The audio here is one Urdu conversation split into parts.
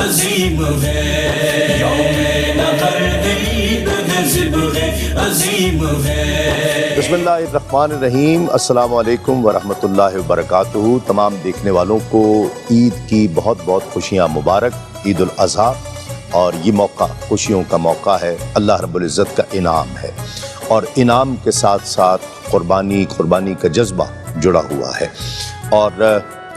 عظیم ہے، یوم نحر عید حزب ہے، عظیم ہے۔ بسم اللہ الرحمن الرحیم۔ السلام علیکم ورحمۃ اللہ وبرکاتہ۔ تمام دیکھنے والوں کو عید کی بہت بہت خوشیاں مبارک۔ عید الاضحیٰ اور یہ موقع خوشیوں کا موقع ہے، اللہ رب العزت کا انعام ہے، اور انعام کے ساتھ ساتھ قربانی کا جذبہ جڑا ہوا ہے۔ اور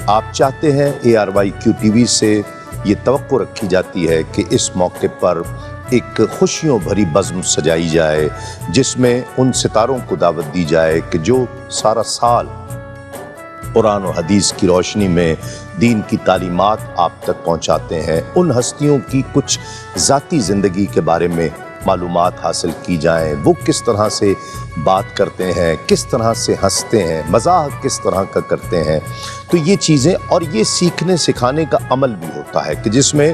آپ چاہتے ہیں ARYQ-TV سے یہ توقع رکھی جاتی ہے کہ اس موقع پر ایک خوشیوں بھری بزم سجائی جائے، جس میں ان ستاروں کو دعوت دی جائے کہ جو سارا سال قرآن و حدیث کی روشنی میں دین کی تعلیمات آپ تک پہنچاتے ہیں، ان ہستیوں کی کچھ ذاتی زندگی کے بارے میں معلومات حاصل کی جائیں۔ وہ کس طرح سے بات کرتے ہیں، کس طرح سے ہنستے ہیں، مزاح کس طرح کا کرتے ہیں۔ تو یہ چیزیں اور یہ سیکھنے سکھانے کا عمل بھی ہوتا ہے کہ جس میں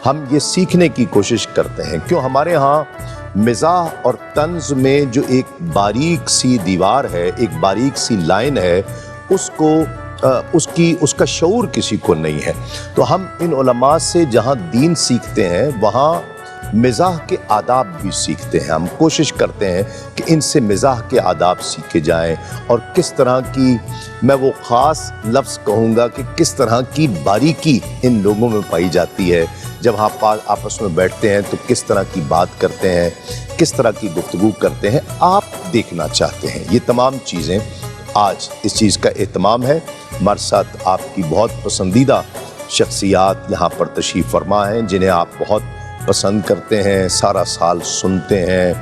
ہم یہ سیکھنے کی کوشش کرتے ہیں۔ کیوں ہمارے ہاں مزاح اور طنز میں جو ایک باریک سی دیوار ہے، ایک باریک سی لائن ہے، اس کا شعور کسی کو نہیں ہے۔ تو ہم ان علماء سے جہاں دین سیکھتے ہیں وہاں مزاح کے آداب بھی سیکھتے ہیں۔ ہم کوشش کرتے ہیں کہ ان سے مزاح کے آداب سیکھے جائیں، اور کس طرح کی، میں وہ خاص لفظ کہوں گا کہ کس طرح کی باریکی ان لوگوں میں پائی جاتی ہے۔ جب آپ آپس میں بیٹھتے ہیں تو کس طرح کی بات کرتے ہیں، کس طرح کی گفتگو کرتے ہیں، آپ دیکھنا چاہتے ہیں۔ یہ تمام چیزیں آج اس چیز کا اہتمام ہے۔ ہمارے ساتھ آپ کی بہت پسندیدہ شخصیات یہاں پر تشریف فرما ہیں، جنہیں آپ بہت پسند کرتے ہیں، سارا سال سنتے ہیں،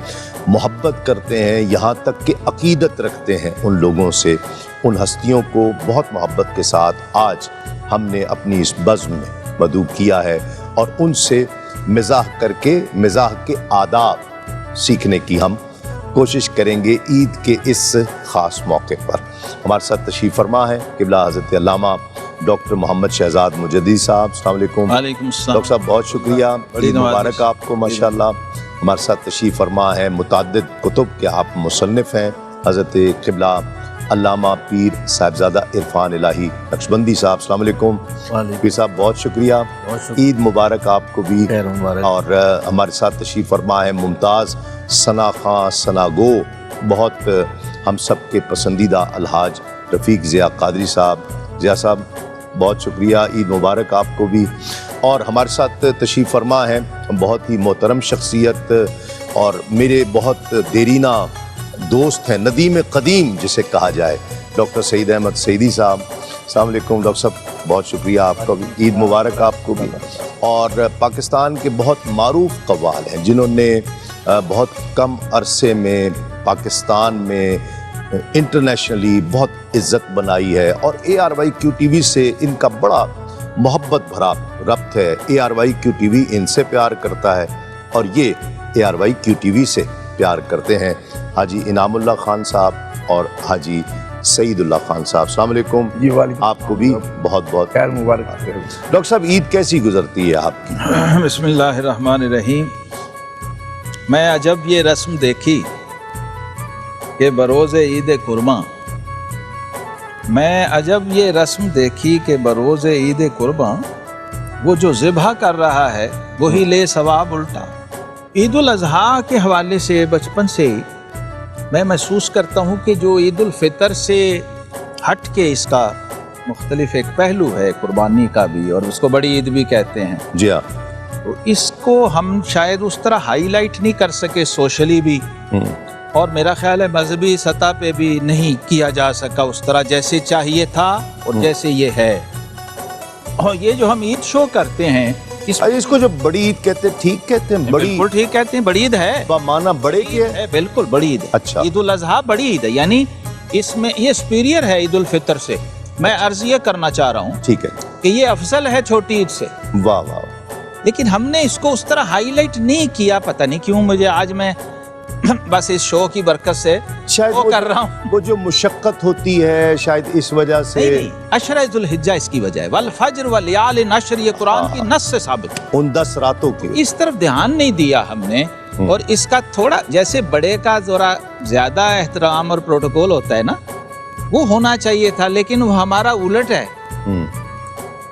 محبت کرتے ہیں، یہاں تک کہ عقیدت رکھتے ہیں ان لوگوں سے۔ ان ہستیوں کو بہت محبت کے ساتھ آج ہم نے اپنی اس بزم میں مدعو کیا ہے، اور ان سے مزاح کر کے مزاح کے آداب سیکھنے کی ہم کوشش کریں گے عید کے اس خاص موقع پر۔ ہمارے ساتھ تشریف فرما ہے قبلہ حضرت علامہ ڈاکٹر محمد شہزاد مجددی صاحب۔ السلام علیکم۔ وعلیکم السلام ڈاکٹر صاحب بہت شکریہ، عید مبارک آپ کو ماشاءاللہ۔ ہمارے ساتھ تشریف فرما ہے، متعدد کتب کے آپ مصنف ہیں، حضرت قبلہ علامہ پیر صاحبزادہ عرفان الہی نقشبندی صاحب۔ السلام علیکم پیر صاحب، بہت شکریہ، عید مبارک آپ کو بھی۔ اور ہمارے ساتھ تشریف فرما ہے ممتاز ثنا خاں ثنا گو، بہت ہم سب کے پسندیدہ الحاج رفیق ضیاء قادری صاحب۔ ضیاء صاحب بہت شکریہ، عید مبارک آپ کو بھی۔ اور ہمارے ساتھ تشریف فرما ہے بہت ہی محترم شخصیت اور میرے بہت دیرینہ دوست ہیں، ندیم قدیم جسے کہا جائے، ڈاکٹر سعید احمد سعیدی صاحب۔ السلام علیکم ڈاکٹر صاحب، بہت شکریہ آپ کا بھی، عید مبارک آپ کو بھی۔ اور پاکستان کے بہت معروف قوال ہیں جنہوں نے بہت کم عرصے میں پاکستان میں انٹرنیشنلی بہت عزت بنائی ہے، اور ARYQ-TV سے ان کا بڑا محبت بھرا ربط ہے۔ ARYQ-TV ان سے پیار کرتا ہے اور یہ ARYQ-TV سے پیار کرتے ہیں۔ حاجی انعام اللہ خان صاحب اور حاجی سعید اللہ خان صاحب، السلام علیکم۔ جی وعلیکم، آپ کو بھی بہت بہت خیر مبارک۔ ڈاکٹر صاحب عید کیسی گزرتی ہے آپ کی؟ بسم اللہ الرحمن الرحیم۔ میں عجب یہ رسم دیکھی کہ بروز عید قرباں، میں عجب یہ رسم دیکھی کہ بروز عید قرباں، وہ جو ذبح کر رہا ہے وہی لے ثواب الٹا۔ عید الاضحیٰ کے حوالے سے بچپن سے میں محسوس کرتا ہوں کہ جو عید الفطر سے ہٹ کے اس کا مختلف ایک پہلو ہے قربانی کا بھی، اور اس کو بڑی عید بھی کہتے ہیں، جی ہاں، تو اس کو ہم شاید اس طرح ہائی لائٹ نہیں کر سکے سوشلی بھی، اور میرا خیال ہے مذہبی سطح پہ بھی نہیں کیا جا سکا اس طرح جیسے چاہیے تھا اور جیسے یہ ہے۔ اور یہ جو ہم عید شو کرتے ہیں اس کو جو بڑی عید کہتے ہیں، ٹھیک کہتے ہیں؟ بڑی بالکل ٹھیک کہتے ہیں، بڑی عید ہے، معنی بڑے کی ہے، بالکل بڑی عید ہے۔ اچھا، عید الاضحیٰ بڑی عید ہے، یعنی اس میں یہ سپیریئر ہے عید الفطر سے۔ میں عرض یہ کرنا چاہ رہا ہوں ٹھیک ہے کہ یہ افضل ہے چھوٹی عید سے۔ واہ واہ، لیکن ہم نے اس کو اس طرح ہائی لائٹ نہیں کیا، پتہ نہیں کیوں مجھے آج میں بس اس شو کی برکت سے شاید وہ کر رہا ہوں۔ وہ جو مشقت ہوتی ہے شاید اس وجہ سے۔ نہیں، عشرہ ذو الحجہ اس کی وجہ ہے، والفجر ولیال عشر، یہ قرآن کی نص سے ثابت ہے۔ ان 10 راتوں کی اس طرف دھیان نہیں دیا ہم نے، اور اس کا تھوڑا جیسے بڑے کا ذرا زیادہ احترام اور پروٹوکول ہوتا ہے نا، وہ ہونا چاہیے تھا، لیکن وہ ہمارا الٹ ہے۔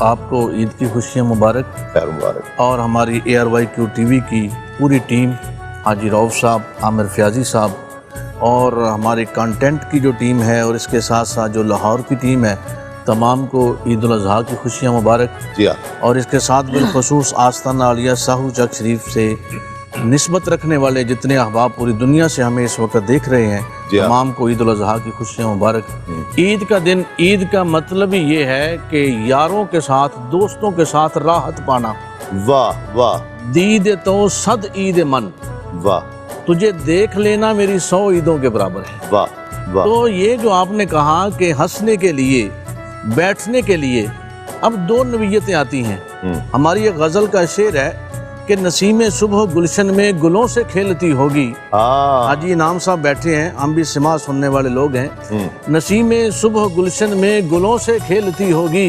آپ کو عید کی خوشیاں مبارک، خیر مبارک. اور ہماری ARYQ TV کی پوری ٹیم، حاجی رؤف صاحب، عامر فیاضی صاحب، اور ہماری کانٹینٹ کی جو ٹیم ہے، اور اس کے ساتھ ساتھ جو لاہور کی ٹیم ہے، تمام کو عید الاضحیٰ کی خوشیاں مبارک. جی ہاں. اور اس کے ساتھ بالخصوص آستانہ عالیہ ساہو چک شریف سے نسبت رکھنے والے جتنے احباب پوری دنیا سے ہمیں اس وقت دیکھ رہے ہیں، جی ہاں. تمام کو عید الاضحیٰ کی خوشیاں مبارک. عید کا دن، عید کا مطلب ہی یہ ہے کہ یاروں کے ساتھ، دوستوں کے ساتھ راحت پانا. واہ واہ دید تو صد عید من، واہ تجھے دیکھ لینا میری 100 عیدوں کے برابر ہے. واہ واہ. تو یہ جو آپ نے کہا کہ ہنسنے کے لیے، بیٹھنے کے لیے، اب 2 نوعیتیں آتی ہیں. ہماری ایک غزل کا شعر ہے کہ نسیم صبح گلشن میں گلوں سے کھیلتی ہوگی. حاجی انعام صاحب بیٹھے ہیں، ہم بھی سماع سننے والے لوگ ہیں. نسیم صبح گلشن میں گلوں سے کھیلتی ہوگی،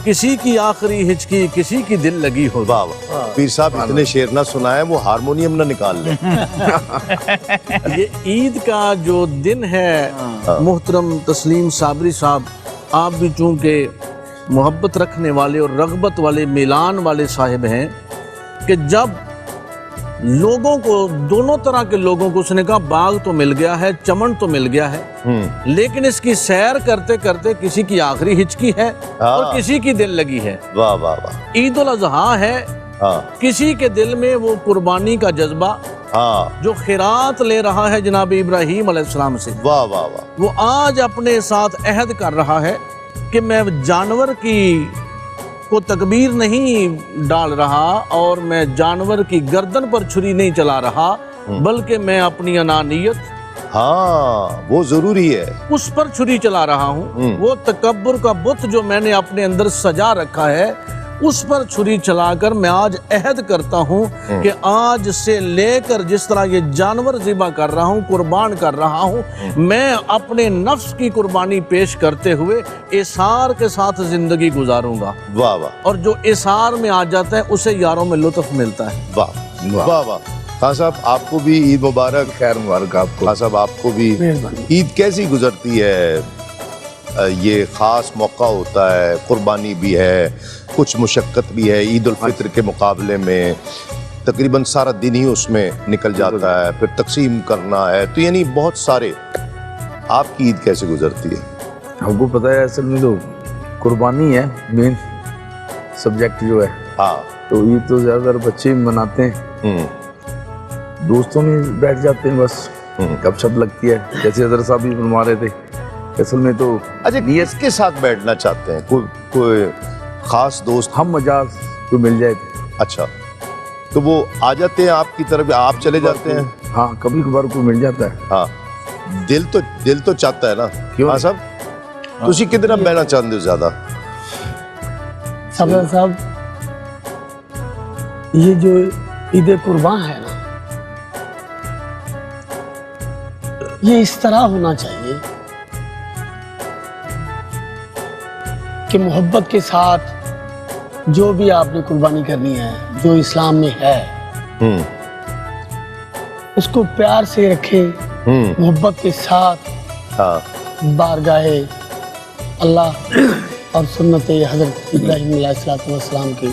کسی کی آخری ہچکی کسی کی دل لگی ہوگی. واہ واہ. پیر صاحب اتنے شعر نہ سنائے، وہ ہارمونیم نہ نکال لیں. یہ عید کا جو دن ہے، محترم تسلیم صابری صاحب، آپ بھی چونکہ محبت رکھنے والے اور رغبت والے، میلان والے صاحب ہیں، کہ جب لوگوں کو، دونوں طرح کے لوگوں کو، اس نے کہا باغ تو مل گیا ہے، چمن تو مل گیا ہے، لیکن اس کی سیر کرتے کرتے کسی کی آخری ہچکی ہے اور کسی کی دل لگی ہے. واہ واہ واہ. عید الاضحیٰ ہے، کسی کے دل میں وہ قربانی کا جذبہ جو خیرات لے رہا ہے جناب ابراہیم علیہ السلام سے، واہ واہ واہ. وہ آج اپنے ساتھ عہد کر رہا ہے کہ میں جانور کی کو تکبیر نہیں ڈال رہا، اور میں جانور کی گردن پر چھری نہیں چلا رہا، بلکہ میں اپنی انانیت، وہ ضروری ہے، اس پر چھری چلا رہا ہوں. وہ تکبر کا بت جو میں نے اپنے اندر سجا رکھا ہے، اس پر چھری چلا کر میں آج عہد کرتا ہوں کہ آج سے لے کر جس طرح یہ جانور ذبح کر رہا ہوں، قربان کر رہا ہوں، میں اپنے نفس کی قربانی پیش کرتے ہوئے اثار کے ساتھ زندگی گزاروں گا. واہ واہ. اور جو اثار میں آ جاتا ہے اسے یاروں میں لطف ملتا ہے. واہ واہ واہ. خان صاحب آپ کو بھی عید مبارک. خیر مبارک آپ کو. خان صاحب آپ کو بھی. عید کیسی گزرتی ہے؟ یہ خاص موقع ہوتا ہے، قربانی بھی ہے، کچھ مشقت بھی ہے. عید الفطر کے مقابلے میں تقریباً سارا دن ہی اس میں نکل جاتا ہے، پھر تقسیم کرنا ہے، تو یعنی بہت سارے. آپ کی عید کیسے گزرتی ہے؟ ہم کو پتہ ہے اصل میں تو قربانی ہے مین سبجیکٹ جو ہے. تو عید تو زیادہ تر بچے مناتے ہیں، دوستوں میں بیٹھ جاتے ہیں، بس گپ شپ لگتی ہے. جیسے حضرت صاحب بھی فرما رہے تھے، اصل میں تو اچھا نیت کے ساتھ بیٹھنا چاہتے ہیں؟ کوئی خاص دوست ہم مجاز کو مل جائے تھے. اچھا تو وہ آ جاتے ہیں آپ کی طرف، آپ چلے جاتے ہیں؟ ہاں کبھی کبھار کو مل جاتا ہے. ہاں دل تو چاہتا ہے نا. ہاں صاحب تسی کدھر بہنا چاہتے ہو زیادہ؟ صاحب یہ جو عید قربان ہے نا، یہ اس طرح ہونا چاہیے کہ محبت کے ساتھ جو بھی آپ نے قربانی کرنی ہے، جو اسلام میں ہے، اس کو پیار سے رکھے، محبت کے ساتھ بارگاہ اللہ اور سنت حضرت ابراہیم علیہ السلام کی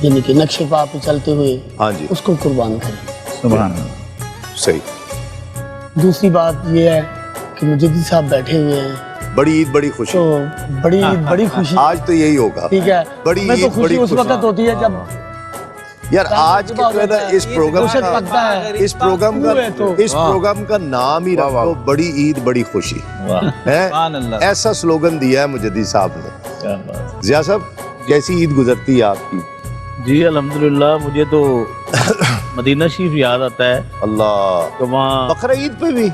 یعنی کہ نقش پا پہ چلتے ہوئے اس کو قربان کریں. سبحان اللہ. صحیح. دوسری بات یہ ہے کہ مجدد صاحب بیٹھے ہوئے ہیں، بڑی عید بڑی خوشی. تو بڑی عید بڑی خوشی. آج تو یہی ہوگا. ٹھیک ہے، بڑی میں تو عید خوشی اس وقت ہوتی ہے جب یار آج کے جو ہے نا اس پروگرام کا نام ہی رکھو بڑی عید بڑی خوشی ہے. ایسا سلوگن دیا ہے مجدد صاحب نے. ضیاء صاحب کیسی عید گزرتی ہے آپ کی؟ جی الحمدللہ مجھے تو مدینہ شریف یاد آتا ہے. اللہ. تو وہاں بقرہ عید پہ بھی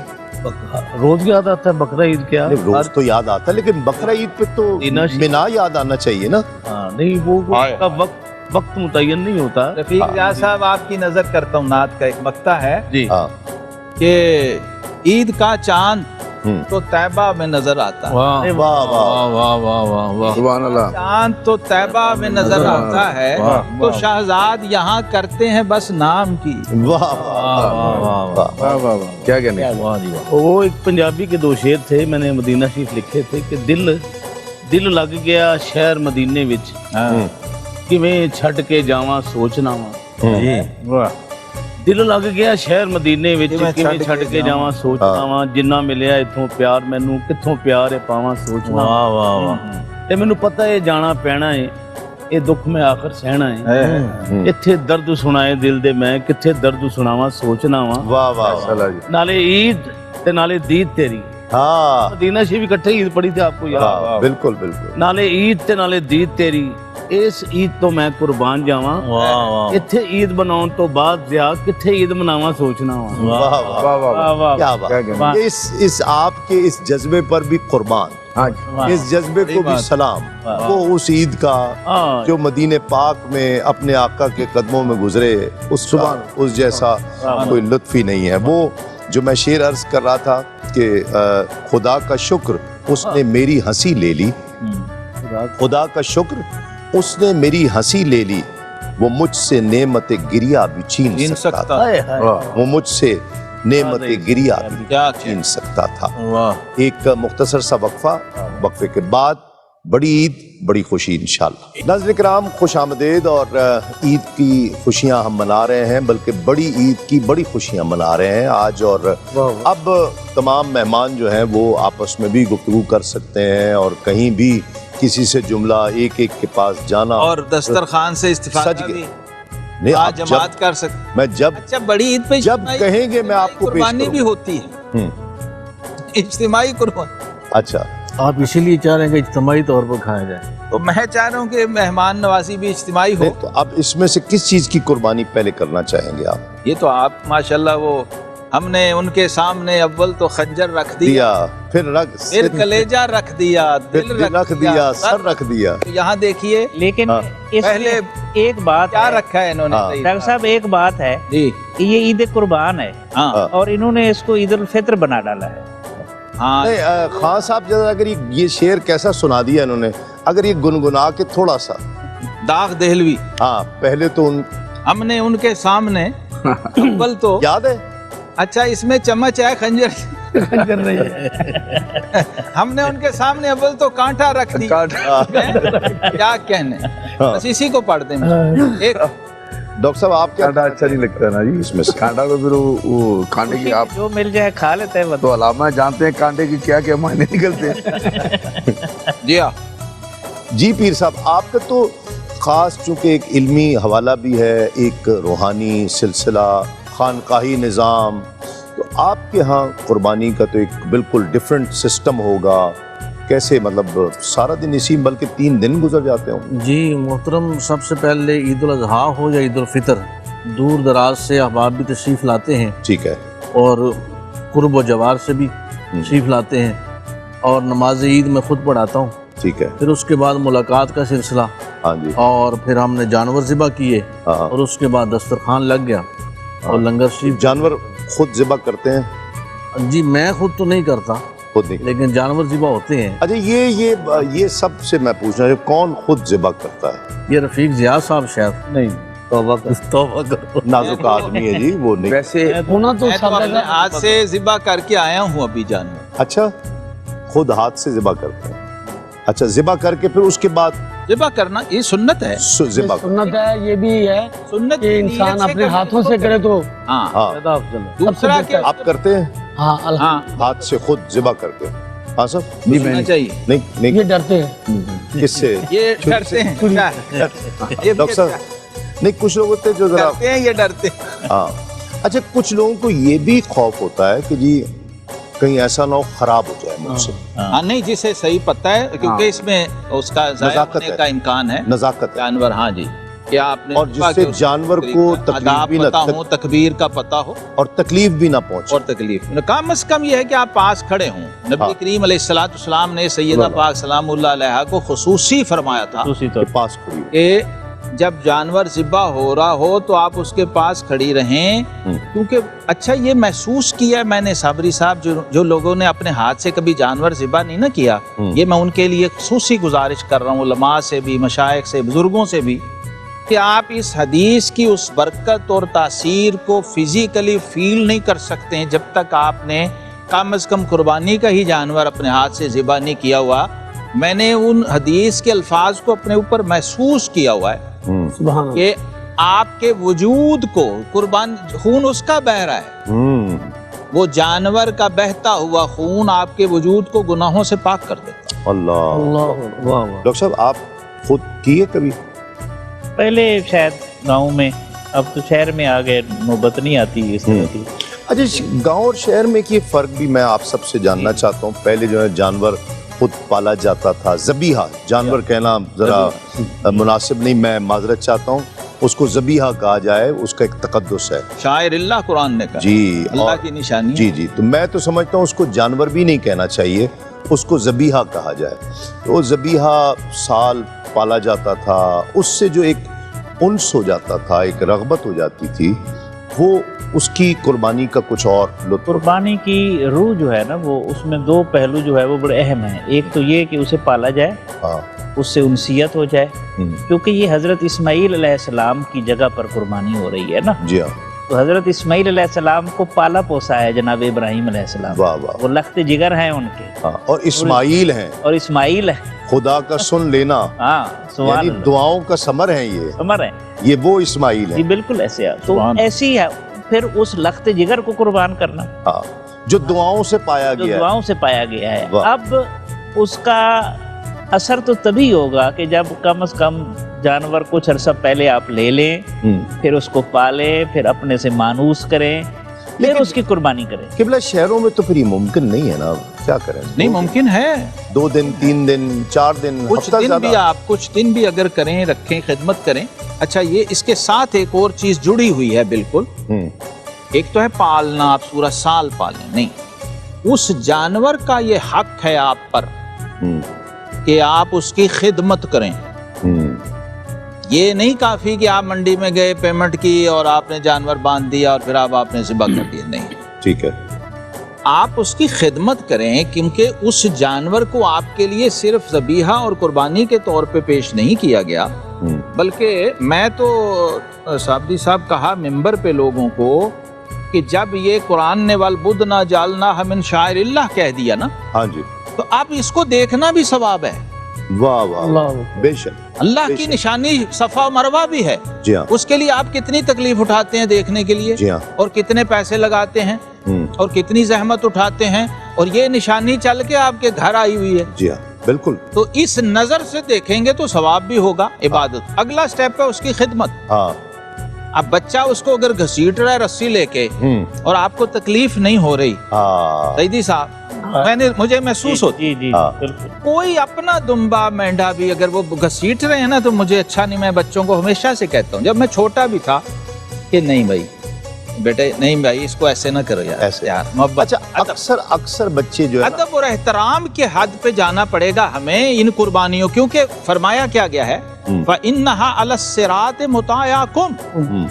روز یاد آتا ہے. بقرہ عید کیا روز تو یاد آتا ہے، لیکن بقرہ عید پہ تو منا یاد آنا چاہیے نا. ہاں نہیں، وہ کا وقت متعین نہیں ہوتا. رفیق ضیاء صاحب آپ کی نظر کرتا ہوں، نعت کا ایک مقطع ہے جی کہ عید کا چاند تو طیبہ میں نظر آتا ہے، واہ واہ واہ واہ واہ واہ واہ سبحان اللہ چاند تو طیبہ میں نظر آتا ہے، تو شہزاد یہاں کرتے ہیں بس نام کی۔ واہ واہ واہ، کیا کہنے وہ ایک پنجابی کے دو شعر تھے میں نے مدینہ شریف لکھے تھے کہ دل لگ گیا شہر مدینے وچ کیویں چھڈ کے جاواں سوچنا وا، دل لگ گیا شہر مدینے وچ کیویں چھڈ کے جاواں سوچنا وا، جنہ ملیا ایتھوں پیار مینوں کتھوں پیار ہے پاواں سوچنا وا، تے مینوں پتہ ہے جانا پینا ہے اے دکھ میں آخر سہنا ہے، اتھے درد سنائے دل دے میں کتھے درد سناواں سوچنا وا، واہ واہ، نالے عید تے نالے دید تیری، ہاں مدینہ شریف اکٹھے عید پڑھی تھی آپ کو یاد، بالکل بالکل، نالے عید تے نالے دید تیری، اس عید تو میں قربان جاواں، اتھے عید بناؤن تو بعد زیا کتھے عید مناواں سوچنا وا، واہ واہ واہ، کیا بات، اس آپ کے اس جذبے پر بھی قربان، اس جذبے کو بھی سلام، وہ اس عید کا جو مدینہ پاک میں اپنے آقا کے قدموں میں گزرے، اس جیسا کوئی لطف ہی نہیں ہے۔ وہ جو میں شعر عرض کر رہا تھا کہ خدا کا شکر اس نے میری ہنسی لے لی، خدا کا شکر اس نے میری ہنسی لے لی، وہ مجھ سے نعمت گریہ بھی چھین سکتا تھا، وہ مجھ سے نعمت گریہ بھی چھین سکتا تھا۔ ایک مختصر سا وقفے کے بعد بڑی عید بڑی خوشی انشاءاللہ۔ ناظرین کرام خوش آمدید، اور عید کی خوشیاں ہم منا رہے ہیں، بلکہ بڑی عید کی بڑی خوشیاں منا رہے ہیں آج، اور اب تمام مہمان جو ہیں وہ آپس میں بھی گفتگو کر سکتے ہیں، اور کہیں بھی کسی سے جملہ ایک ایک کے پاس جانا اور دسترخوان سے استفادہ بھی نہیں، آپ جماعت کر سکتے۔ میں جب اچھا بڑی عید پہ جب کہیں گے میں آپ کو پیش قربانی کروں بھی ہوتی ہے، اجتماعی قربانی۔ اچھا، آپ اسی لیے چاہ رہے ہیں کہ اجتماعی طور پر کھایا جائے؟ تو میں چاہ رہا ہوں کہ مہمان نوازی بھی اجتماعی ہو۔ تو اب اس میں سے کس چیز کی قربانی پہلے کرنا چاہیں گے آپ؟ یہ تو آپ ماشاءاللہ، وہ ہم نے ان کے سامنے اول تو خنجر رکھ دیا، پھر کلیجہ رکھ دیا، دل رکھ دیا، سر رکھ دیا۔ یہاں دیکھیے لیکن اس پہلے میں ایک بات کیا ہے رکھا ہے انہوں نے؟ ڈاکٹر صاحب ایک بات ہے، جی یہ عید قربان ہے ہاں اور انہوں نے اس کو عید الفطر بنا ڈالا ہے۔ ہاں، خان صاحب جب اگر یہ شعر کیسا سنا دیا انہوں نے، اگر یہ گنگنا کے تھوڑا سا، داغ دہلوی، ہاں پہلے تو ہم نے ان کے سامنے اول تو یاد ہے، اچھا اس میں چمچ ہے خنجر نہیں ہے، ہم نے ان کے سامنے اول تو کانٹا رکھ دیا، کیا کہنے، بس اسی کو پڑھ دیں۔ ایک ڈاکٹر صاحب آپ کیا کانٹا اچھا نہیں لگتا نا جی، اس میں سے کانٹا تو پھر وہ کانٹے کی آپ جو مل جائے کھا لیتے ہیں تو علامہ جانتے ہیں کانٹے کی کیا کیا معنی نکلتے ہیں۔ جی ہاں، جی پیر صاحب، آپ کا تو خاص چونکہ ایک علمی حوالہ بھی ہے، ایک روحانی سلسلہ، خانقاہی نظام، تو آپ کے ہاں قربانی کا تو ایک بالکل ڈیفرنٹ سسٹم ہوگا، کیسے مطلب سارا دن اسی، بلکہ 3 دن گزر جاتے ہوں؟ جی محترم، سب سے پہلے عید الاضحیٰ ہو یا عید الفطر، دور دراز سے احباب بھی تشریف لاتے ہیں، ٹھیک ہے، اور قرب و جوار سے بھی تشریف لاتے ہیں، اور نماز عید میں خود پڑھاتا ہوں، ٹھیک ہے، پھر اس کے بعد ملاقات کا سلسلہ، ہاں جی، اور پھر ہم نے جانور ذبح کیے، ہاں، اور اس کے بعد دسترخوان لگ گیا اور لنگر شریف۔ جانور خود ذبح کرتے ہیں؟ جی میں خود تو نہیں کرتا، خود نہیں، لیکن جانور ذبح ہوتے ہیں۔ اچھا یہ سب سے میں پوچھنا ہے کون خود ذبح کرتا ہے؟ یہ رفیق ضیاء صاحب شاید نہیں، توبہ توبہ نازک آدمی ہے جی، وہ نہیں۔ ویسے ہونا تو میں تو سب اپنے جگہ ہاتھ سے ذبح کر کے آیا ہوں ابھی جانور۔ اچھا، خود ہاتھ سے ذبح کرتے ہیں، اچھا ذبح کر کے پھر اس کے بعد ذبح کرنا یہ سنت ہے، ذبح سنت ہے، یہ بھی ہے سنت کہ انسان اپنے ہاتھوں سے کرے تو ہاں، ہاں، دوسرا کہ آپ کرتے ہیں ہاں ہاں ہاتھ سے خود ذبح کر کے؟ ہاں سر، ہونا چاہیے، نہیں یہ ڈرتے ہیں، کس سے؟ یہ ڈرتے ہیں، یہ ڈاکٹر صاحب نہیں، کچھ لوگ ہوتے ہیں جو ذرا، ڈرتے ہیں، یہ ڈرتے ہیں۔ ہاں، اچھا کچھ لوگوں کو یہ بھی خوف ہوتا ہے کہ جی کہیں ایسا نہ ہو خراب ہو جائے مجھ سے، ہاں نہیں، جسے صحیح پتہ ہے کیونکہ اس میں اس کا ضائع نزاکت ہونے ہے، کا امکان ہے، نزاکت ہے، جانور، ہاں جی، کیا آپ نے اور جس سے جانور کو تکلیف آداب بھی نہ پتہ ہو، تکبیر کا پتہ ہو اور تکلیف بھی نہ پہنچے۔ اور تکلیف کم از کم یہ ہے کہ آپ پاس کھڑے ہوں۔ نبی کریم علیہ السلام نے سیدہ پاک سلام اللہ علیہا کو خصوصی فرمایا تھا دوسری طرف پاس کھڑی ہو۔ کہ جب جانور ذبح ہو رہا ہو تو آپ اس کے پاس کھڑی رہیں، کیونکہ اچھا یہ محسوس کیا میں نے صابری صاحب، جو لوگوں نے اپنے ہاتھ سے کبھی جانور ذبح نہیں نہ کیا، یہ میں ان کے لیے خصوصی گزارش کر رہا ہوں، علماء سے بھی، مشائخ سے، بزرگوں سے بھی، کہ آپ اس حدیث کی اس برکت اور تاثیر کو فزیکلی فیل نہیں کر سکتے ہیں جب تک آپ نے کم از کم قربانی کا ہی جانور اپنے ہاتھ سے ذبح نہیں کیا ہوا۔ میں نے ان حدیث کے الفاظ کو اپنے اوپر محسوس کیا ہوا ہے سبحان اللہ۔ کہ آپ کے وجود کو قربان، خون اس کا بہ رہا ہے، وہ جانور کا بہتا ہوا خون آپ کے وجود کو گناہوں سے پاک کر دیتا ہے۔ اللہ، ڈاکٹر صاحب آپ خود کیے کبھی؟ پہلے شاید گاؤں میں، اب تو شہر میں آ گئے، نوبت نہیں آتی اس طرح کی۔ اچھا، گاؤں اور شہر میں کی فرق بھی میں آپ سب سے جاننا چاہتا ہوں۔ پہلے جو ہے جانور خود پالا جاتا تھا، ذبیحہ، جانور کہنا ذرا مناسب نہیں، میں معذرت چاہتا ہوں، اس کو ذبیحہ کہا جائے، اس کا ایک تقدس ہے، شاعر اللہ قرآن نے کہا، جی، اللہ کی نشانی ہے۔ جی، تو میں تو سمجھتا ہوں اس کو جانور بھی نہیں کہنا چاہیے، اس کو ذبیحہ کہا جائے۔ وہ ذبیحہ سال پالا جاتا تھا، اس سے جو ایک انس ہو جاتا تھا، ایک رغبت ہو جاتی تھی، وہ اس کی قربانی کا کچھ اور لطف۔ قربانی کی روح جو ہے نا، وہ اس میں دو پہلو جو ہے وہ بڑے اہم ہیں۔ ایک تو یہ کہ اسے پالا جائے، اس سے انسیت ہو جائے، کیونکہ یہ حضرت اسماعیل علیہ السلام کی جگہ پر قربانی ہو رہی ہے نا۔ جی ہاں، تو حضرت اسماعیل علیہ السلام کو پالا پوسا ہے جناب ابراہیم علیہ السلام، واہ واہ، وہ لخت جگر ہیں ان کے، اور اسماعیل ہیں، اور اسماعیل ہے، خدا کا سن لینا، ہاں سبحان یعنی اللہ، دعاؤں کا ثمر ہیں عمر ہے، یہ وہ اسماعیل جی ہیں، بالکل ایسے ہے۔ تو ایسی ہے پھر اس لخت جگر کو قربان کرنا جو دعاؤں سے پایا جو گیا ہے۔ دعاؤں سے پایا گیا ہے۔ واہ۔ اب اس کا اثر تو تبھی ہوگا کہ جب کم از کم جانور کچھ عرصہ پہلے آپ لے لیں، پھر اس کو پالیں، پھر اپنے سے مانوس کریں، پھر اس کی قربانی کریں۔ قبلہ شہروں میں تو پھر یہ ممکن نہیں ہے نا، کیا کریں؟ نہیں ممکن ہے، 2 دن 3 دن 4 دن، کچھ ہفتہ دن بھی زیادہ۔ آپ کچھ دن بھی اگر کریں، رکھیں، خدمت کریں۔ اچھا، یہ اس کے ساتھ ایک اور چیز جڑی ہوئی ہے بالکل، ایک تو ہے پالنا، آپ پورا سال پالیں، نہیں، اس جانور کا یہ حق ہے آپ پر کہ آپ اس کی خدمت کریں۔ یہ نہیں کافی کہ آپ منڈی میں گئے، پیمنٹ کی اور آپ نے جانور باندھ دیا اور پھر آپ نے ذبح کر دیا، نہیں، ٹھیک ہے، آپ اس کی خدمت کریں، کیونکہ اس جانور کو آپ کے لیے صرف ذبیحہ اور قربانی کے طور پہ پیش نہیں کیا گیا، بلکہ میں تو صابری صاحب کہا ممبر پہ لوگوں کو کہ جب یہ قرآن نے وَالْبُدْنَ جَعَلْنَاهَ مِنْ شَعَائِرِ اللَّهِ کہہ دیا نا، ہاں جی، تو اب اس کو دیکھنا بھی ثواب ہے، واہ واہ، بے شک، اللہ کی نشانی صفا و مروہ بھی ہے، جی ہاں، اس کے لیے آپ کتنی تکلیف اٹھاتے ہیں دیکھنے کے لیے، جی ہاں، اور کتنے پیسے لگاتے ہیں اور کتنی زحمت اٹھاتے ہیں، اور یہ نشانی چل کے آپ کے گھر آئی ہوئی ہے، جی ہاں، بالکل، تو اس نظر سے دیکھیں گے تو ثواب بھی ہوگا، عبادت۔ اگلا سٹیپ ہے اس کی خدمت۔ ہاں، اب بچہ اس کو اگر گھسیٹ رہا ہے رسی لے کے اور آپ کو تکلیف نہیں ہو رہی، ہاں، سیدی صاحب، مجھے محسوس ہوتی، جی جی ہاں۔ بالکل، کوئی اپنا دمبا مینڈا بھی اگر وہ گھسیٹ رہے ہیں نا تو مجھے اچھا نہیں، میں بچوں کو ہمیشہ سے کہتا ہوں جب میں چھوٹا بھی تھا کہ نہیں بھائی بیٹے، نہیں بھائی اس کو ایسے نہ کرو یار، ایسے یار محبت۔ اچھا، اکثر بچے جو ہے نا، ادب اور احترام کے حد پہ جانا پڑے گا ہمیں ان قربانیوں، کیونکہ فرمایا کیا گیا ہے فَإِنَّهَا عَلَى الصِّرَاطِ مُتَاعَكُمْ،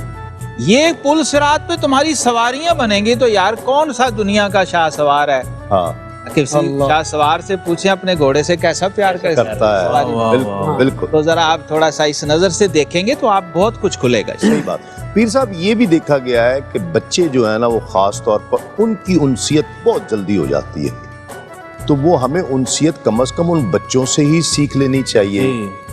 یہ پل صراط پہ تمہاری سواریاں بنیں گی، تو یار کون سا دنیا کا شاہ سوار ہے، ہاں، کسی شاہ سوار سے پوچھیں اپنے گھوڑے سے کیسا پیار کرتا ہے، بالکل بالکل، تو ذرا آپ تھوڑا سا اس نظر سے دیکھیں گے تو آپ بہت کچھ کھلے گا۔ صحیح بات۔ پیر صاحب، یہ بھی دیکھا گیا ہے کہ بچے جو ہیں نا، وہ خاص طور پر ان کی انسیت بہت جلدی ہو جاتی ہے، تو وہ ہمیں انسیت کم از کم ان بچوں سے ہی سیکھ لینی چاہیے،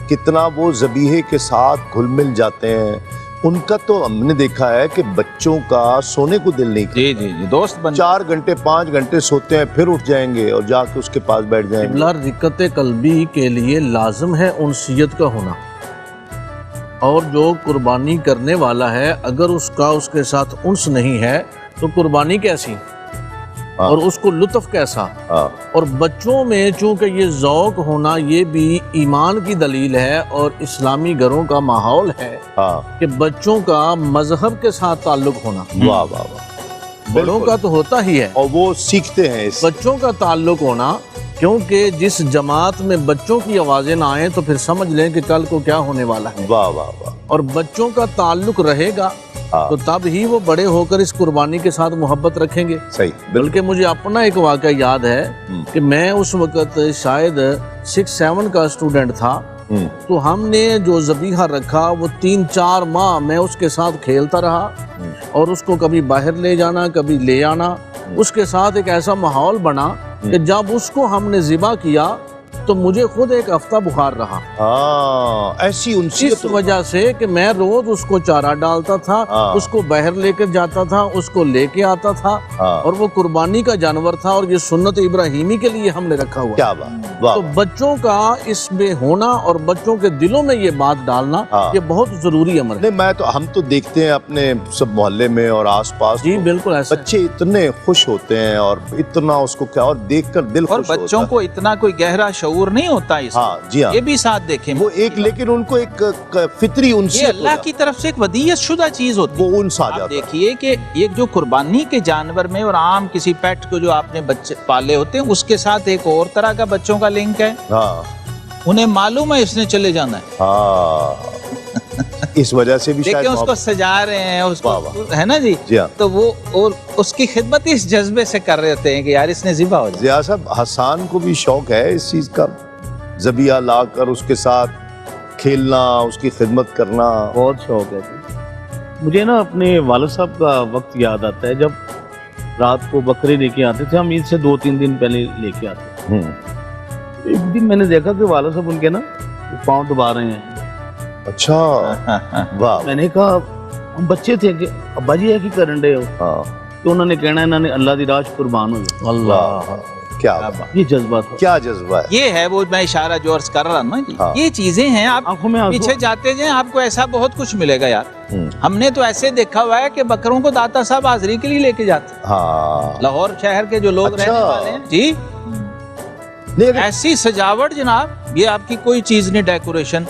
کتنا وہ ذبیحے کے ساتھ گھل مل جاتے ہیں۔ ان کا تو ہم نے دیکھا ہے کہ بچوں کا سونے کو دل نہیں کرتا، جی جی جی، دوست بن 4 گھنٹے 5 گھنٹے سوتے ہیں، پھر اٹھ جائیں گے اور جا کے اس کے پاس بیٹھ جائیں گے۔ قبلہ رقت قلبی کے لیے لازم ہے انسیت کا ہونا، اور جو قربانی کرنے والا ہے اگر اس کے ساتھ انس نہیں ہے تو قربانی کیسی اور اس کو لطف کیسا۔ اور بچوں میں چونکہ یہ ذوق ہونا یہ بھی ایمان کی دلیل ہے اور اسلامی گھروں کا ماحول ہے کہ بچوں کا مذہب کے ساتھ تعلق ہونا، واہ واہ واہ، بڑوں کا تو ہوتا ہی ہے اور وہ سیکھتے ہیں اس بچوں کا تعلق ہونا، کیونکہ جس جماعت میں بچوں کی آوازیں نہ آئیں تو پھر سمجھ لیں کہ کل کو کیا ہونے والا ہے۔ واہ واہ واہ، اور بچوں کا تعلق رہے گا تو تب ہی وہ بڑے ہو کر اس قربانی کے ساتھ محبت رکھیں گے. صحیح. بلکہ مجھے اپنا ایک واقعہ یاد ہے کہ میں اس وقت شاید 6-7 کا اسٹوڈنٹ تھا. تو ہم نے جو ذبیحہ رکھا وہ 3-4 ماہ میں اس کے ساتھ کھیلتا رہا اور اس کو کبھی باہر لے جانا کبھی لے آنا. اس کے ساتھ ایک ایسا ماحول بنا کہ جب اس کو ہم نے ذبح کیا تو مجھے خود ایک ہفتہ بخار رہا. ایسی اس وجہ سے کہ میں روز اس کو چارہ ڈالتا تھا, اس کو باہر لے کر جاتا تھا, اس کو لے کے آتا تھا, اور وہ قربانی کا جانور تھا اور یہ سنت ابراہیمی کے لیے ہم نے رکھا ہوا. کیا بات. تو بچوں کا اس میں ہونا اور بچوں کے دلوں میں یہ بات ڈالنا یہ بہت ضروری عمل ہے. نہیں ہم تو دیکھتے ہیں اپنے سب محلے میں اور آس پاس. جی بالکل ایسا. بچے اتنے خوش ہوتے ہیں اور اتنا اس کو کیا, اور دیکھ کر دل خوش ہوتا ہے. اور بچوں کو اتنا کوئی گہرا شعور نہیں ہوتا اس جی ہاں, یہ بھی ساتھ دیکھیں وہ ایک, لیکن ان کو ایک فطری انسیت, یہ اللہ کی طرف سے ایک ودیعت شدہ چیز ہوتی ہے. وہ انس آ آپ جاتا ہے. دیکھیے کہ یہ جو قربانی کے جانور میں اور عام کسی پیٹ کو جو آپ نے بچے پالے ہوتے ہیں اس کے ساتھ ایک اور طرح کا بچوں کا لنک ہے. انہیں معلوم ہے اس نے چلے جانا ہے. اس وجہ سے بھی دیکھیں اس کو سجا رہے ہیں, اس کو ہے نا جی, تو وہ اور اس کی خدمت اس جذبے سے کر رہے ہوتے ہیں کہ یار اس نے ذبح ہو جائے. ضیاء صاحب, حسان کو بھی شوق ہے اس چیز کا, ذبیحہ لا کر اس کے ساتھ کھیلنا, اس کی خدمت کرنا. بہت شوق ہے. مجھے نا اپنے والد صاحب کا وقت یاد آتا ہے جب رات کو بکرے لے کے آتے تھے. ہم عید سے 2-3 دن پہلے لے کے آتے تھے. ایک دن میں نے دیکھا کہ والد صاحب ان کے نا پاؤں دبا رہے ہیں. اچھا, واہ. میں نے کہا, ہم بچے تھے کہ ابا جی ہے کی کرن رہے ہو, تو انہوں نے کہنا انہوں نے اللہ دی راہ قربان ہو جائے. اللہ, کیا یہ جذبہ تھا. کیا جذبہ ہے. یہ ہے وہ میں اشارہ جو عرض کر رہا ہوں نا جی, یہ چیزیں ہیں. آپ آنکھوں میں پیچھے جاتے جائیں آپ کو ایسا بہت کچھ ملے گا یار. ہم نے تو ایسے دیکھا ہوا ہے کہ بکروں کو داتا صاحب حاضری کے لیے لے کے جاتے ہیں. لاہور شہر کے جو لوگ رہنے والے ہیں جی, ایسی سجاوٹ جناب, یہ آپ کی کوئی چیز نہیں ڈیکوریشن.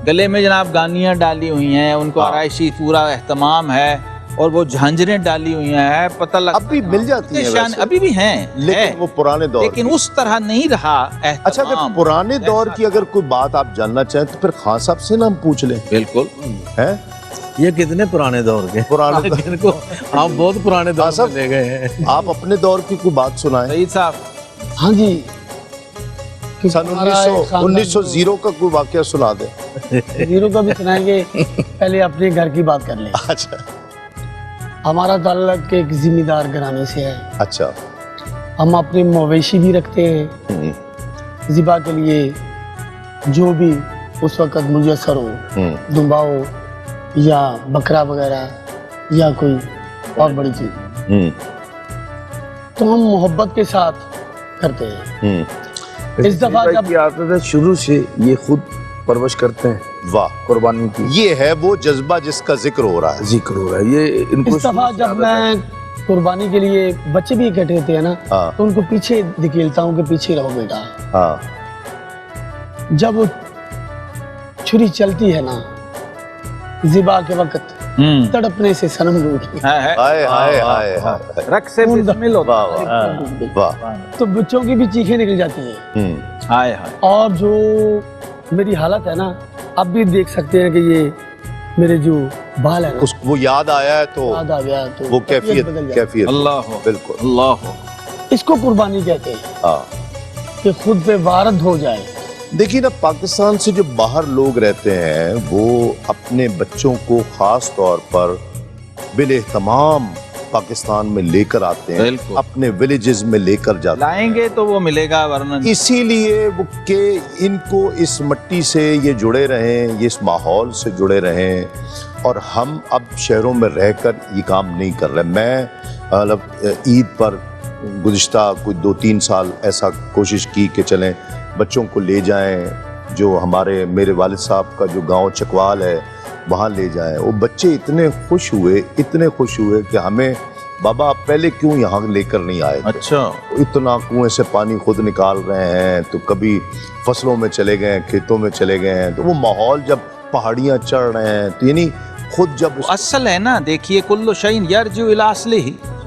گلے میں جناب گانیاں ڈالی ہوئی ہیں, ان کو آرائشی پورا اہتمام ہے, اور وہ جھانجریں ڈالی ہوئی ہیں. پتہ لگتا اب بھی مل جاتی ہیں ویسے, ابھی بھی ہیں, لیکن وہ پرانے دور, لیکن اس طرح نہیں رہا اہتمام. اچھا, اگر پرانے دور کی اگر کوئی بات آپ جاننا چاہیں تو پھر خان صاحب سے نا ہم پوچھ لیں. بالکل. ہیں یہ کتنے پرانے دور کے, پرانے جن کو آپ بہت پرانے دور میں لے گئے ہیں. آپ اپنے دور کی کوئی بات سنائیں. سعید صاحب. ہاں جی, سن 1900 کا کوئی واقعہ سنا دیں. 0 کا بھی سنائیں گے, پہلے اپنے گھر کی بات کر لیں. اچھا, ہمارا تعلق ایک ذمہ دار گھرانے سے ہے. اچھا, ہم اپنے مویشی بھی رکھتے ہیں ذبح کے لیے, جو بھی اس وقت میسر ہو, دمبا ہو یا بکرا وغیرہ یا کوئی اور بڑی چیز, تو ہم محبت کے ساتھ کرتے ہیں. اس دفعہ جب عادت ہے شروع سے یہ خود پرورش کرتے ہیں. واہ, قربانی کی یہ ہے وہ جذبہ جس کا ذکر ہو رہا ہے. ذکر ہو رہا ہے. یہ ان کو اس دفعہ جب میں قربانی کے لیے بچے بھی اکٹھے ہوتے ہیں نا, تو ان کو پیچھے دھکیلتا ہوں کہ پیچھے رہو بیٹا. جب وہ چھری چلتی ہے نا ذبح کے وقت, تڑپنے سے سنم روٹ, رق سے بسمل ہوتا, تو بچوں کی بھی چیخیں نکل جاتی ہیں. اور جو میری حالت ہے نا, اب بھی دیکھ سکتے ہیں کہ یہ میرے جو بال ہے نا, وہ یاد آیا ہے تو یاد آ گیا تو وہ کیفیت. اللہ بالکل, اللہ, اس کو قربانی کہتے ہیں کہ خود پہ وارد ہو جائے. دیکھیے نا, پاکستان سے جو باہر لوگ رہتے ہیں وہ اپنے بچوں کو خاص طور پر بالاہتمام پاکستان میں لے کر آتے ہیں, اپنے ولیجز میں لے کر جاتے ہیں. لائیں گے تو وہ ملے گا, ورنہ اسی لیے وہ کہ ان کو اس مٹی سے یہ جڑے رہیں, یہ اس ماحول سے جڑے رہیں, اور ہم اب شہروں میں رہ کر یہ کام نہیں کر رہے. میں عید پر گزشتہ کوئی 2-3 سال ایسا کوشش کی کہ چلیں بچوں کو لے جائیں, جو میرے والد صاحب کا جو گاؤں چکوال ہے وہاں لے جائیں. وہ بچے اتنے خوش ہوئے کہ ہمیں بابا پہلے کیوں یہاں لے کر نہیں آئے. اچھا, اتنا کنویں سے پانی خود نکال رہے ہیں, تو کبھی فصلوں میں چلے گئے, کھیتوں میں چلے گئے ہیں, تو وہ ماحول جب پہاڑیاں چڑھ رہے ہیں, تو یعنی خود جب اصل ہے نا. دیکھیے کل شیء یرجع الی اصلہ,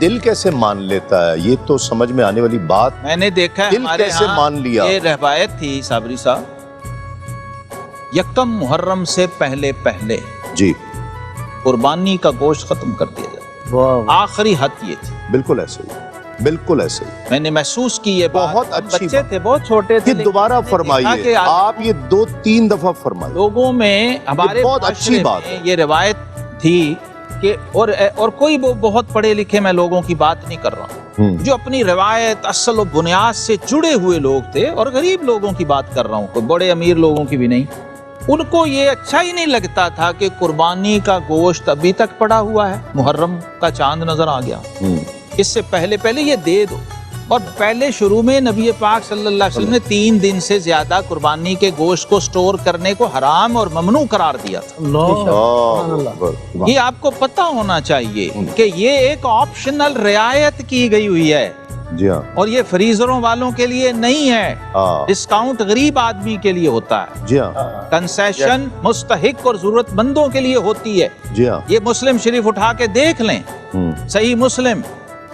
دل کیسے مان لیتا ہے, یہ تو سمجھ میں آنے والی بات. میں نے دیکھا ہے دل ہمارے کیسے ہاں مان لیا؟ یہ روایت تھی صابری صاحب, یکم محرم سے پہلے جی قربانی کا گوشت ختم کر دیا جائے. آخری حد یہ تھی. بالکل ایسے ہی, بالکل ایسے ہی. میں نے محسوس کی یہ بات. بہت اچھی بچے بات. تھے, بہت چھوٹے تھے, یہ دوبارہ فرمائیے, آپ یہ 2-3 دفعہ فرمائیے. لوگوں میں ہمارے بہت اچھی معاشرے بات میں ہے. یہ روایت تھی کہ اور کوئی بہت پڑھے لکھے میں لوگوں کی بات نہیں کر رہا ہوں, جو اپنی روایت اصل و بنیاد سے جڑے ہوئے لوگ تھے, اور غریب لوگوں کی بات کر رہا ہوں, کوئی بڑے امیر لوگوں کی بھی نہیں. ان کو یہ اچھا ہی نہیں لگتا تھا کہ قربانی کا گوشت ابھی تک پڑا ہوا ہے, محرم کا چاند نظر آ گیا, اس سے پہلے یہ دے دو. اور پہلے شروع میں نبی پاک صلی اللہ علیہ وسلم نے 3 دن سے زیادہ قربانی کے گوشت کو سٹور کرنے کو حرام اور ممنوع قرار دیا تھا. یہ آپ کو پتہ ہونا چاہیے کہ یہ ایک آپشنل رعایت کی گئی ہوئی ہے, جی ہاں, اور یہ فریزروں والوں کے لیے نہیں ہے. ڈسکاؤنٹ غریب آدمی کے لیے ہوتا ہے, جی ہاں, کنسیشن مستحق اور ضرورت مندوں کے لیے ہوتی ہے. جی ہاں. یہ مسلم شریف اٹھا کے دیکھ لیں, صحیح مسلم,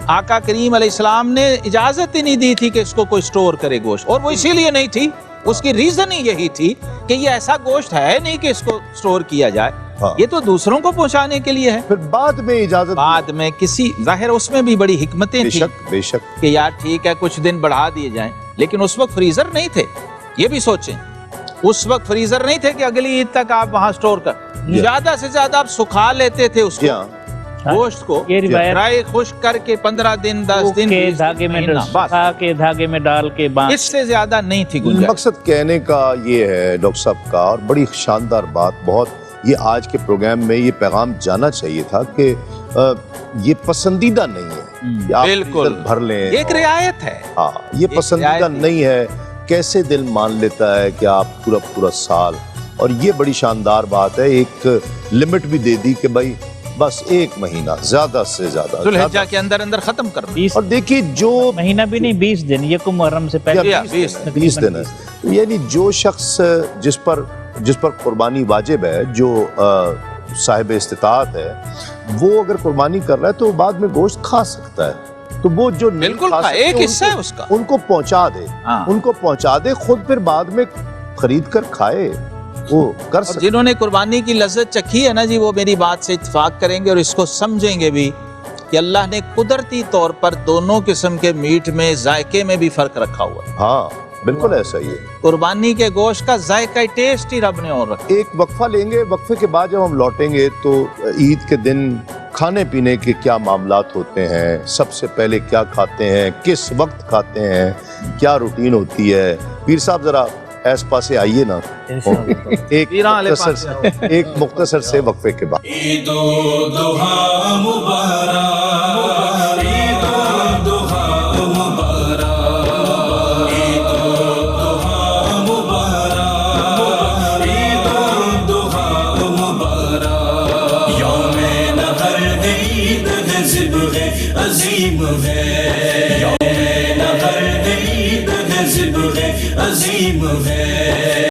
آقا کریم علیہ السلام نے اجازت ہی نہیں دی تھی کہ اس کو کوئی سٹور کرے گوشت, اور وہ اسی لیے نہیں تھی, اس کی ریزن ہی یہی تھی کہ یہ ایسا گوشت ہے نہیں کہ اس کو سٹور کیا جائے, یہ تو دوسروں کو پہنچانے کے لیے ہے. پھر بعد میں اجازت, بعد میں کسی ظاہر اس میں بھی بڑی حکمتیں بے تھیں شک بے شک, کہ یار ٹھیک ہے کچھ دن بڑھا دیے جائیں, لیکن اس وقت فریزر نہیں تھے. یہ بھی سوچیں, اس وقت فریزر نہیں تھے کہ اگلی عید تک آپ وہاں سٹور کر, زیادہ سے زیادہ آپ سکھا لیتے تھے اس کو, گوشت کو, یہ روایت ڈرائی خشک کر کے 15 دن 10 دن کے دھاگے میں دھاگے میں ڈال کے باندھ, اس سے زیادہ نہیں تھی گنجائش. مقصد کہنے کا یہ ہے ڈاکٹر صاحب کا, اور بڑی شاندار بات, بہت یہ آج کے پروگرام میں یہ پیغام جانا چاہیے تھا کہ یہ پسندیدہ نہیں ہے کہ آپ بالکل بھر لیں, ایک رعایت ہے. ہاں, یہ پسندیدہ نہیں ہے. کیسے دل مان لیتا ہے کہ آپ پورا سال, اور یہ بڑی شاندار بات ہے, ایک لمٹ بھی دے دی کہ بھائی بس 1 مہینہ زیادہ سے زیادہ ذوالحجہ کے اندر ختم کر دیں. اور دیکھیے جو مہینہ بھی نہیں 20 دن, یکم محرم سے پہلے 20 دن ہے, یعنی جو شخص جس پر قربانی واجب ہے, جو صاحب استطاعت ہے, وہ اگر قربانی کر رہا ہے تو بعد میں گوشت کھا سکتا ہے. تو وہ جو بالکل ایک حصہ ہے اس کا, ان کو پہنچا دے, خود پھر بعد میں خرید کر کھائے, وہ کر سکتے. جنہوں نے قربانی کی لذت چکھی ہے نا جی, وہ میری بات سے اتفاق کریں گے اور اس کو سمجھیں گے بھی کہ اللہ نے قدرتی طور پر دونوں قسم کے میٹ میں ذائقے میں بھی فرق رکھا ہوا ہے. ہاں بالکل ایسا ہی ہے. قربانی کے گوشت کا ذائقہ ٹیسٹ ہی رب نے اور رکھا. ایک وقفہ لیں گے, وقفے کے بعد جب ہم لوٹیں گے تو عید کے دن کھانے پینے کے کیا معاملات ہوتے ہیں, سب سے پہلے کیا کھاتے ہیں, کس وقت کھاتے ہیں, کیا روٹین ہوتی ہے. پیر صاحب ذرا ایس پاسے آئیے نا, ایک مختصر سے وقفے کے بعد. عید الضحیٰ مبارک, عید الضحیٰ مبارک, عید الضحیٰ مبارک, عید الضحیٰ مبارک. یوم نحر ہے, عید ہے, ذبح عظیم ہے. یوم نحر ہے, عید ہے, ذبح عظیم ہے.